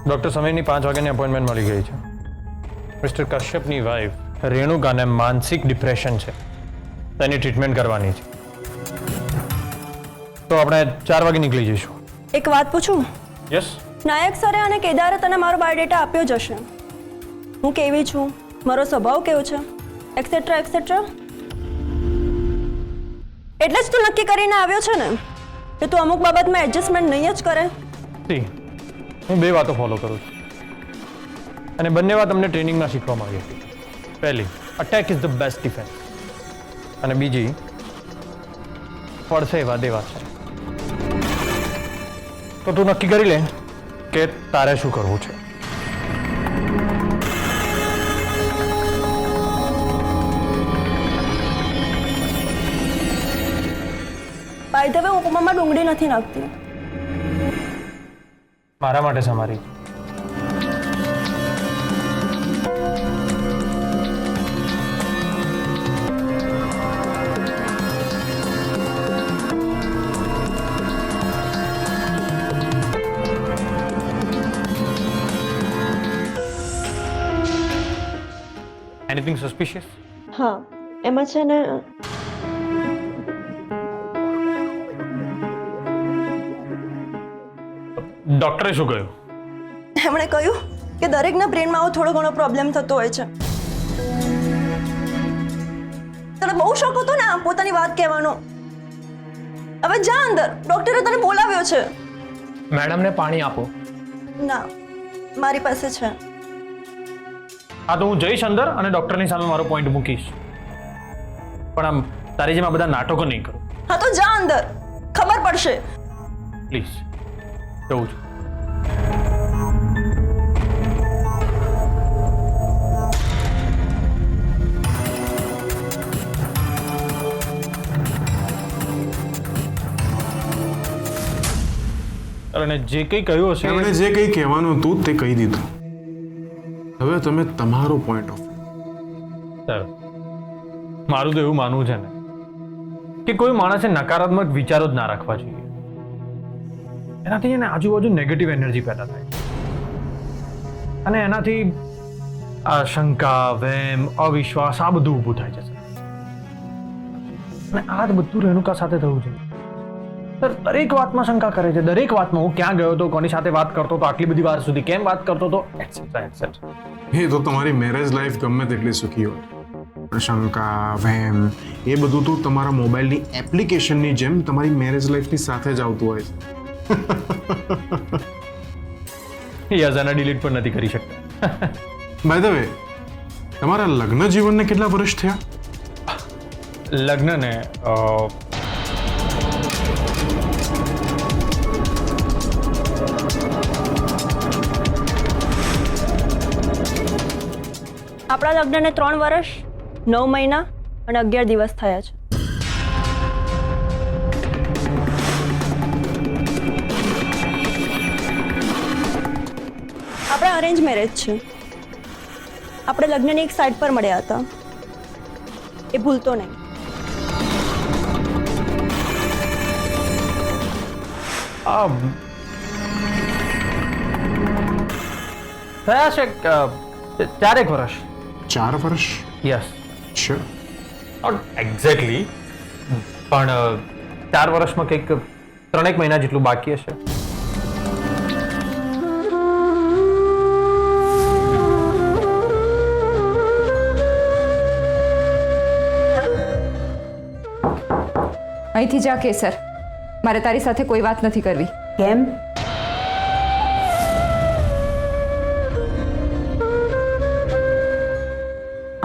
Doctor સમીરની 5 વાગ્યાની appointment મળી ગઈ છે. મિસ્ટર કશ્યપની વાઈફ રેણુકાને માનસિક ડિપ્રેશન છે, તેની ટ્રીટમેન્ટ કરવાની છે. તો આપણે 4 વાગે નીકળી જઈશું. એક વાત પૂછું? યસ. નાયક સરે અને કેદારે તને મારો બાયોડેટા આપ્યો જ હશે. હું કેવી છું, મારો સ્વભાવ કેવો છે, એક્સેટ્રા એક્સેટ્રા. એટલે જ તું નક્કી કરીને આવ્યો છે ને કે તું અમુક બાબતમાં એડજસ્ટમેન્ટ નહીં જ કરે. સી, હું 2 વાતો ફોલો કરું છું અને બંને વાત અમને ટ્રેનિંગમાં શીખવા માંગીએ છીએ. પહેલી, attack is the best defence, અને બીજી, પડશે એવા દેવા છે. તો તું નક્કી કરી લે કે તારે શું કરવું છે. બાય ધ વે, હું ઉપમામાં ડુંગળી નથી નાખતી. મારા માટે સમારી. Anything suspicious? હા, એમાં છે ને ડોક્ટરે શું કહ્યું? એમણે કહ્યું કે દરેકના બ્રેનમાં આવો થોડો ઘણો પ્રોબ્લેમ થતો હોય છે. તને બહુ શોખ હતો ને પોતાની વાત કહેવાનો. હવે જા અંદર, ડોક્ટરે તને બોલાવ્યો છે. મેડમને પાણી આપો. ના, મારી પાસે છે. હા, તો હું જઈશ અંદર અને ડોક્ટરની સામે મારો પોઈન્ટ મૂકીશ, પણ આમ તારી જેમ આ બધા નાટકો નહીં કરું. હા, તો જા અંદર, ખબર પડશે. પ્લીઝ, જવું છું. અને જે કંઈ કહ્યું હશે એમણે જે કંઈ કહેવાનું હતું તે કહી દીધું. હવે તમે તમારો પોઈન્ટ ઓફ. સર, મારું તો એવું માનવું છે ને કે કોઈ માણસે નકારાત્મક વિચારો જ ના રાખવા જોઈએ. એનાથી એને આજુબાજુ નેગેટિવ એનર્જી પેદા થાય અને એનાથી આ શંકા, વહેમ, અવિશ્વાસ આ બધું ઊભું થાય છે સર. અને આ જ બધું રેણુકા સાથે થયું છે સર. દરેક વાતમાં શંકા કરે છે, દરેક વાતમાં. હું ક્યાં ગયો હતો, કોની સાથે વાત કરતો હતો, આટલી બધી વાર સુધી કેમ વાત કરતો હતો, એટસેટ્રા એટસેટ્રા. એ તો તમારી મેરેજ લાઈફ ગમે તેટલી સુખી હોય, પણ શંકા, વહેમ એ બધું તો તમારા મોબાઈલની એપ્લિકેશનની જેમ તમારી મેરેજ લાઈફની સાથે જ આવતું હોય છે. યસ, આને ડિલીટ પણ નથી કરી શકતા. બાય ધ વે, તમારા લગ્ન જીવનને કેટલા વર્ષ થયા? લગ્નને આપણા લગ્નને 3 વર્ષ 9 મહિના અને 11 દિવસ થયા છે. આપણા અરેન્જ મેરેજ છે. આપણે લગ્નની એક સાઈડ પર મળ્યા હતા, એ ભૂલતો નહીં. થયા છે 4 વર્ષ. 4 વર્ષ? યસ. શ્યોર? નોટ એક્ઝેક્ટલી, પણ 4 વર્ષમાં કંઈક 3 મહિના જેટલું બાકી હશે. અહીંથી જા કેસર, મારે તારી સાથે કોઈ વાત નથી કરવી. કેમ?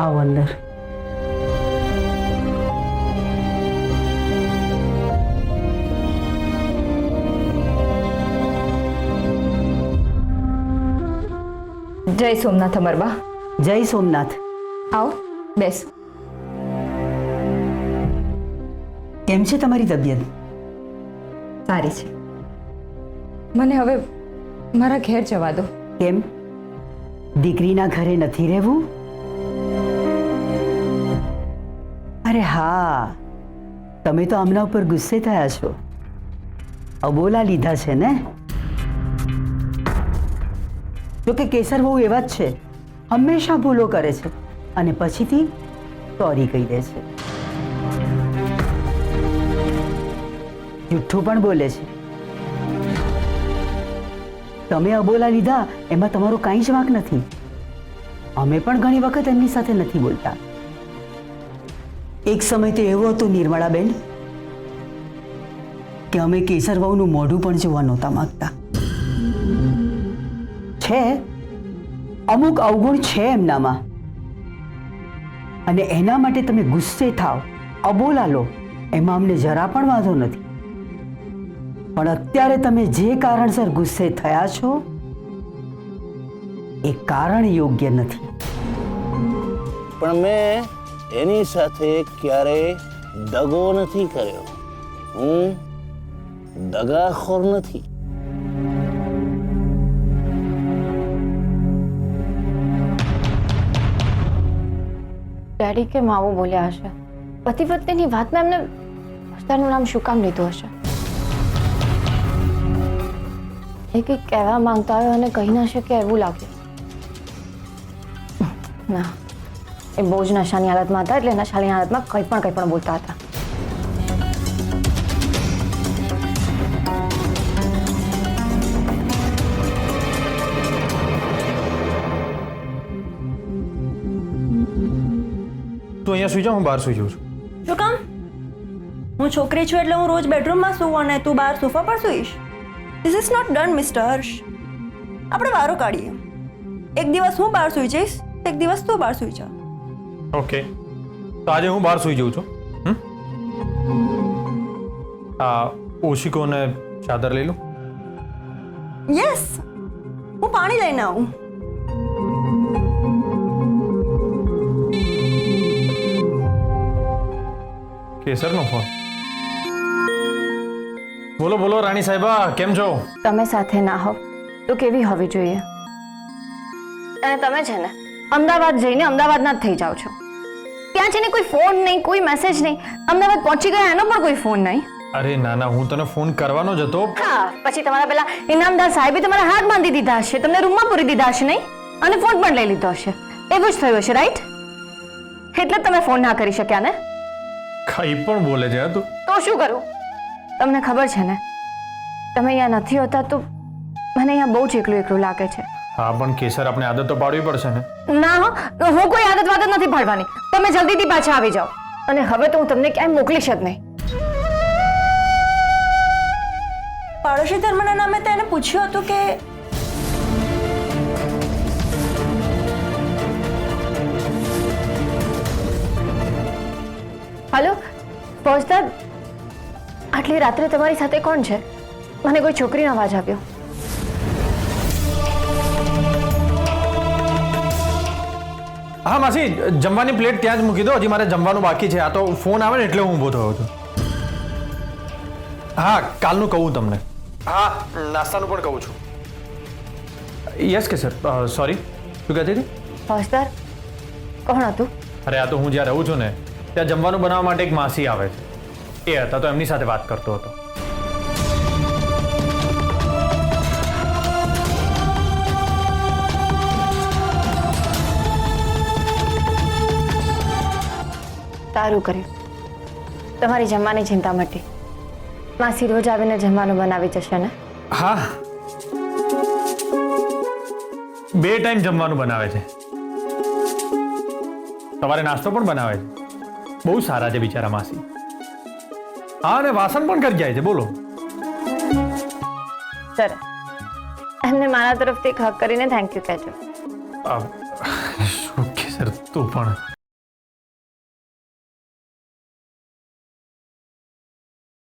આવો અંદર. જય સોમનાથ અમરબા. જય સોમનાથ. આવો, બેસ. કેમ છે તમારી તબિયત? સારી છે. મને હવે મારા ઘેર જવા દો. કેમ? દીકરીના ઘરે નથી રહેવું? અરે હા, તમે તો આમના ઉપર ગુસ્સે થયા છો, અબોલા લીધા છે ને? જો કે કેસર બહુ એવા જ છે, હંમેશા ભૂલો કરે છે અને પછીથી સોરી કહી દે છે. જુઠ્ઠું પણ બોલે છે. તમે અબોલા લીધા એમાં તમારો કાંઈ જ વાંક નથી. અમે પણ ઘણી વખત એમની સાથે નથી બોલતા. એક સમય તો એવો હતો નિર્મળાબેન કે અમે કેસર વહુનું મોઢું પણ જોવા નહોતા માંગતા. છે અમુક અવગુણ છે એમનામાં, અને એના માટે તમે ગુસ્સે થાવ, અબોલા લો, એમાં અમને જરા પણ વાંધો નથી. પણ અત્યારે તમે જે કારણસર ગુસ્સે થયા છો એ કારણ યોગ્ય નથી. પણ મેં એની સાથે ક્યારેય દગો નથી કર્યો. હું દગાખોર નથી. ડેડી કેમ આવું બોલ્યા હશે? પતિ પત્નીની વાતમાં એમને વસ્તારનું નામ શું કામ લીધું હશે? એ કંઈક કહેવા માંગતા હોય અને કહી ના શકે એવું લાગ્યું. ના, એ બહુ જ નશાની હાલતમાં હતા, એટલે નશાની હાલતમાં કંઈ પણ બોલતા હતા. તું અહીંયા સુઈ જા, હું બહાર સુઈ જાઉં છું. શું કામ? હું છોકરી છું એટલે હું રોજ બેડરૂમમાં સૂવું અને તું બહાર સોફા પર સૂઈશ? This is not done mister Harsh. આપણે વારો કાઢીએ. એક દિવસ હું બહાર સૂઈ જઈશ, એક દિવસ તું બહાર સૂઈ જા. ઓકે, તો આજે હું બહાર સુઈ જાઉં છું. આ ઓશિકો ને ચાદર લઈ લઉં. યસ, હું પાણી લઈને આવું. કેસરનો ફોન. બોલો બોલો રાણી સાહેબા, કેમ છો? તમે સાથે ના હોવ તો કેવી હોવી જોઈએ? અને તમે છે ને અમદાવાદ જઈને અમદાવાદના જ થઈ જાઓ છો. ત્યાં છે ને કોઈ ફોન નહીં, કોઈ મેસેજ નહીં. અમદાવાદ પહોંચી ગયા એનો પણ કોઈ ફોન નહીં. અરે ના ના, હું તને ફોન કરવાનો જ હતો. હા, પછી તમારા પેલા ઇનામદાર સાહેબે તમારા હાથ બાંધી દીધા હશે, તમને રૂમમાં પૂરી દીધા હશે નહીં, અને ફોન પણ લઈ લીધો હશે. એવું જ થયું હશે, રાઈટ? એટલે જ તમે ફોન ના કરી શક્યા ને? કઈ પણ બોલે છે તું. તો શું કરું? તમને ખબર છે ને, તમે અહીંયા નથી હોતા તો મને અહીંયા બહુ જ એકલું લાગે છે. હા, પણ કેસર આપણે આદત તો પાડવી પડશે ને. ના હો, હું કોઈ આદત વાદત નથી પાડવાની. તમે જલ્દીથી પાછા આવી જાઓ. અને હવે તો હું તમને ક્યાંય મોકલીશ જ નહીં. પાડોશી ધર્મના નામે તેને પૂછ્યું હતું કે હલો ફોજદાર, આટલી રાત્રે તમારી સાથે કોણ છે? મને કોઈ છોકરીનો અવાજ આવ્યો. હા માસી, જમવાની પ્લેટ ત્યાં જ મૂકી દો, હજી મારે જમવાનું બાકી છે. આ તો ફોન આવે ને એટલે હું ઊભો થયો છું. હા, કાલનું કહું તમને. હા, નાસ્તાનું પણ કહું છું. યસ કે સર, સોરી, શું કહેતી હતી? ફોજદાર, કોણ હતું? અરે આ તો હું જ્યાં રહું છું ને ત્યાં જમવાનું બનાવવા માટે એક માસી આવે છે. એ હતા, તો એમની સાથે વાત કરતો હતો. સારું કર્યું, તમારી જમવાની ચિંતા મટી. માસી રોજ આવીને જમવાનું બનાવી જશે ને? હા, 2 ટાઈમ જમવાનું બનાવે છે. સવારે નાસ્તો પણ બનાવે છે. બહુ સારા છે બિચારા માસી. હા, અને વાસણ પણ કરી જાય છે. બોલો. સરસ, એમને મારા તરફથી એક હક કરીને થેન્ક યુ કહેજો. શું કે સર, તું પણ